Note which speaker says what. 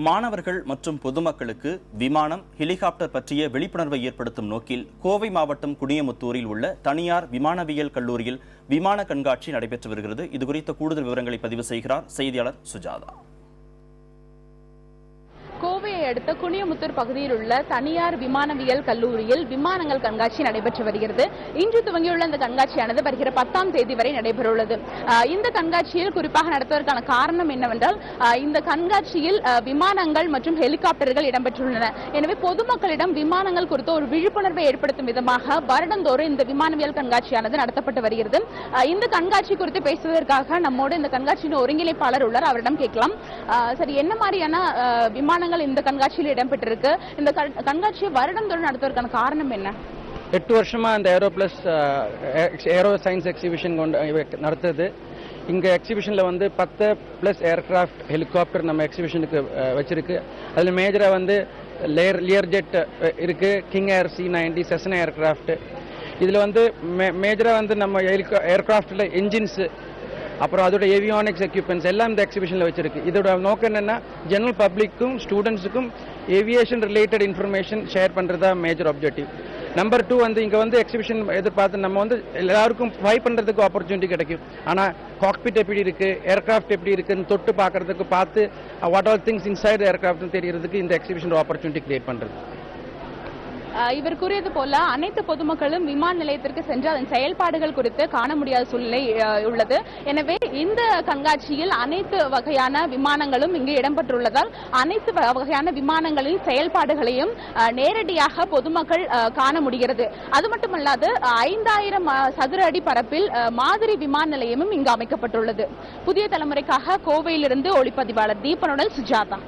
Speaker 1: மாணவர்கள் மற்றும் பொதுமக்களுக்கு விமானம், ஹெலிகாப்டர் பற்றிய விழிப்புணர்வை ஏற்படுத்தும் நோக்கில் கோவை மாவட்டம் குனியமுத்தூரில் உள்ள தனியார் விமானவியல் கல்லூரியில் விமான கண்காட்சி நடைபெற்று வருகிறது. இதுகுறித்த கூடுதல் விவரங்களை பதிவு செய்கிறார் செய்தியாளர் சுஜாதா.
Speaker 2: கோவையை அடுத்த குனியமுத்தூர் பகுதியில் உள்ள தனியார் விமானவியல் கல்லூரியில் விமானங்கள் கண்காட்சி நடைபெற்று வருகிறது. இன்று துவங்கியுள்ள இந்த கண்காட்சியானது வருகிற 10ஆம் தேதி வரை நடைபெறவுள்ளது. இந்த கண்காட்சியில் குறிப்பாக நடத்துவதற்கான காரணம் என்னவென்றால், இந்த கண்காட்சியில் விமானங்கள் மற்றும் ஹெலிகாப்டர்கள் இடம்பெற்றுள்ளன. எனவே பொதுமக்களிடம் விமானங்கள் குறித்த ஒரு விழிப்புணர்வை ஏற்படுத்தும் விதமாக வருடந்தோறும் இந்த விமானவியல் கண்காட்சியானது நடத்தப்பட்டு வருகிறது. இந்த கண்காட்சி குறித்து பேசுவதற்காக நம்மோடு இந்த கண்காட்சியின் ஒருங்கிணைப்பாளர் உள்ளார். அவரிடம் கேட்கலாம். சரி, என்ன மாதிரியான விமானங்கள் இந்த கண்காட்சியில் இடம்பெற்றிருக்கு? இந்த கண்காட்சியை வருடந்தோறும் நடத்துவதற்கான காரணம் என்ன?
Speaker 3: 8 வருஷமா இந்த aero plus aero science exhibition நடத்துது. இங்க எக்ஸிபிஷன்ல 10+ ஏர்கிராஃப்ட், ஹெலிகாப்டர் நம்ம எக்ஸிபிஷனுக்கு வச்சிருக்கு. அதுல மேஜரா லியர் ஜெட் இருக்கு, கிங் ஏர் C-90 செஸ்னா ஏர்கிராஃப்ட். இதுல மேஜரா நம்ம ஏர்கிராஃப்ட்ல என்ஜின்ஸ், அப்புறம் அதோட ஏவியானிக்ஸ் எக்யூப்மெண்ட்ஸ் எல்லாம் இந்த எக்ஸிபிஷன்ல வச்சிருக்கு. இதோட நோக்கம் என்னன்னா, ஜெனரல் பப்ளிக்கும் ஸ்டூடெண்ட்ஸுக்கும் ஏவியேஷன் ரிலேட்டட் இன்ஃபர்மேஷன் ஷேர் பண்றதா மேஜர் ஆப்ஜெக்டிவ். நம்பர் 2 இங்க எக்ஸிபிஷன் எதிர்பார்த்து நம்ம எல்லாருக்கும் ஃப்ளை பண்றதுக்கு ஆப்பர்ச்சுனிட்டி கிடைக்கும். ஆனா காக்பிட் எப்படி இருக்கு, ஏர்கிராஃப்ட் எப்படி இருக்குன்னு தொட்டு பார்த்து what all things inside aircraft தெரியறதுக்கு இந்த எக்ஸிபிஷன் ஆப்பர்ச்சுனிட்டி கிரியேட் பண்றது.
Speaker 2: இவர் கூறியது போல அனைத்து பொதுமக்களும் விமான நிலையத்திற்கு சென்று அதன் செயல்பாடுகள் குறித்து காண முடியாத சூழ்நிலை உள்ளது. எனவே இந்த கண்காட்சியில் அனைத்து வகையான விமானங்களும் இங்கு இடம்பெற்றுள்ளதால் அனைத்து வகையான விமானங்களின் செயல்பாடுகளையும் நேரடியாக பொதுமக்கள் காண முடிகிறது. அது மட்டுமல்லாது 5000 சதுர அடி பரப்பில் மாதிரி விமான நிலையமும் இங்கு அமைக்கப்பட்டுள்ளது. புதிய தலைமுறைக்காக கோவையிலிருந்து ஒளிப்பதிவாளர் தீபனுடன் சுஜாதா.